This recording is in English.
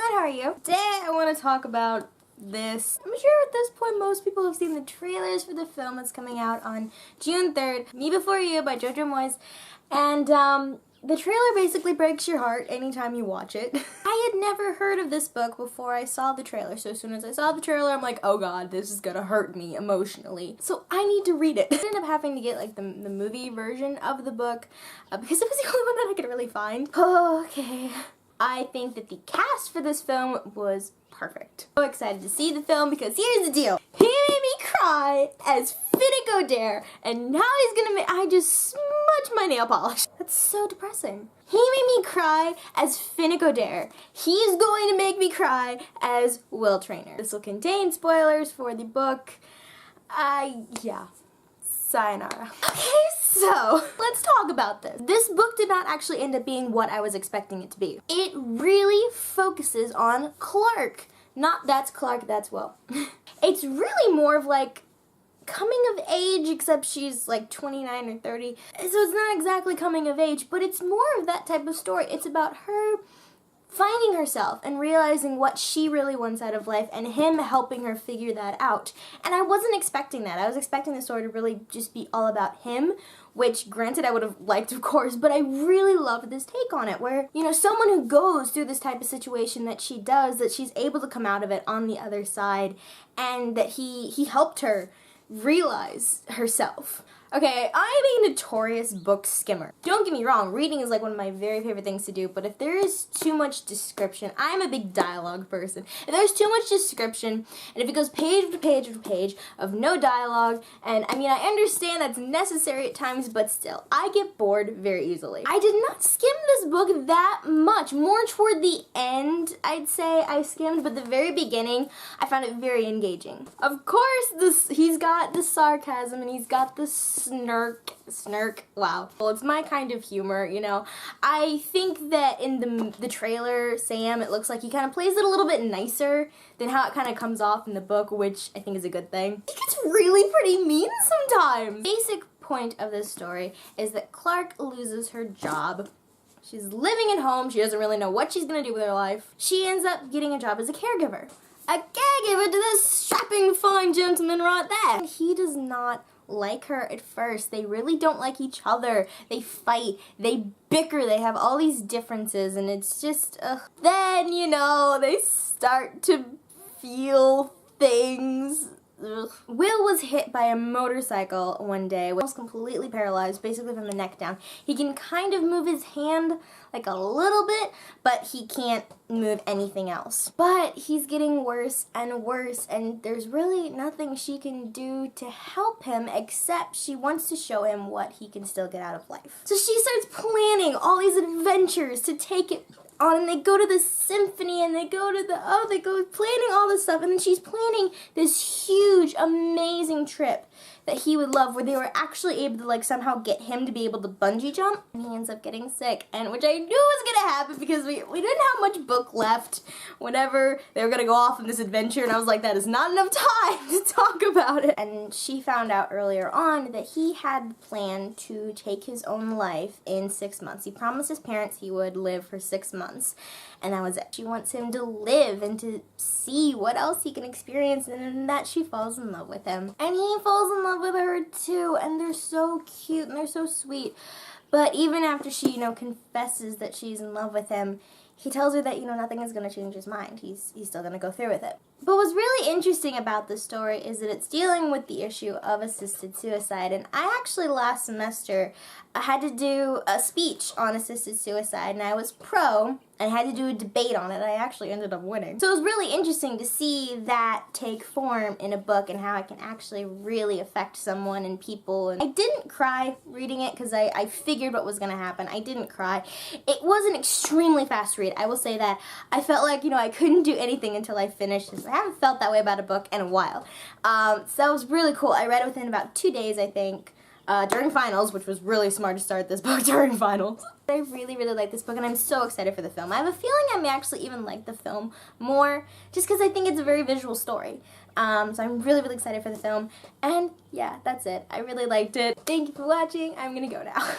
everyone, how are you? Today I want to talk about this. I'm sure at this point most people have seen the trailers for the film that's coming out on June 3rd, Me Before You by Jojo Moyes, and the trailer basically breaks your heart anytime you watch it. I had never heard of this book before I saw the trailer, so as soon as I saw the trailer I'm like, oh god, this is gonna hurt me emotionally. So I need to read it. I ended up having to get like the movie version of the book because it was the only one that I could really find. Okay. I think that the cast for this film was perfect. So excited to see the film because here's the deal. He made me cry as Finnick Odair, and now he's gonna make— I just smudged my nail polish. That's so depressing. He made me cry as Finnick Odair. He's going to make me cry as Will Traynor. This will contain spoilers for the book. Yeah. Sayonara. Okay, so let's talk about this. This book did not actually end up being what I was expecting it to be. It really focuses on Clark. Not that's Clark, that's Will. It's really more of like coming of age, except she's like 29 or 30. So it's not exactly coming of age, but it's more of that type of story. It's about her finding herself and realizing what she really wants out of life and him helping her figure that out. And I wasn't expecting that. I was expecting the story to really just be all about him, which granted I would have liked, of course, but I really loved this take on it where, you know, someone who goes through this type of situation that she does, that she's able to come out of it on the other side, and that he helped her realize herself. Okay, I'm a notorious book skimmer. Don't get me wrong, reading is like one of my very favorite things to do, but if there is too much description— I'm a big dialogue person. If there's too much description, and if it goes page after page after page of no dialogue, and I mean, I understand that's necessary at times, but still, I get bored very easily. I did not skim this book that much. More toward the end, I'd say I skimmed, but the very beginning, I found it very engaging. Of course, he's got the sarcasm, and he's got the snark, wow. Well, it's my kind of humor, you know. I think that in the trailer, Sam, it looks like he kind of plays it a little bit nicer than how it kind of comes off in the book, which I think is a good thing. He gets really pretty mean sometimes. Basic point of this story is that Clark loses her job. She's living at home. She doesn't really know what she's gonna do with her life. She ends up getting a job as a caregiver. A caregiver to this strapping fine gentleman right there. He does not like her at first. They really don't like each other. They fight, they bicker, they have all these differences, and it's just, then, you know, they start to feel things. Ugh. Will was hit by a motorcycle one day. Will's completely paralyzed, basically from the neck down. He can kind of move his hand like a little bit, but he can't move anything else. But he's getting worse and worse, and there's really nothing she can do to help him except she wants to show him what he can still get out of life. So she starts planning all these adventures to take it on, and they go to the symphony, and they go planning all this stuff, and then she's planning this huge, amazing trip that he would love, where they were actually able to like somehow get him to be able to bungee jump, and he ends up getting sick, and which I knew was gonna happen because we didn't have much book left whenever they were gonna go off on this adventure, and I was like, that is not enough time to talk about it. And she found out earlier on that he had planned to take his own life in 6 months. He promised his parents he would live for 6 months, and that was it. She wants him to live and to see what else he can experience, and in that she falls in love with him. And he falls in love with her too, and they're so cute and they're so sweet. But even after she, you know, confesses that she's in love with him, he tells her that, you know, nothing is going to change his mind. He's still going to go through with it. But what's really interesting about this story is that it's dealing with the issue of assisted suicide. And I actually last semester had to do a speech on assisted suicide, and I was pro, and I had to do a debate on it. I actually ended up winning. So it was really interesting to see that take form in a book and how it can actually really affect someone and people. And I didn't cry reading it because I figured what was going to happen. I didn't cry. It was an extremely fast read. I will say that. I felt like, you know, I couldn't do anything until I finished this. I haven't felt that way about a book in a while. So that was really cool. I read it within about 2 days, I think, during finals, which was really smart to start this book during finals. I really, really like this book, and I'm so excited for the film. I have a feeling I may actually even like the film more, just because I think it's a very visual story. So I'm really, really excited for the film, and yeah, that's it. I really liked it. Thank you for watching. I'm gonna go now.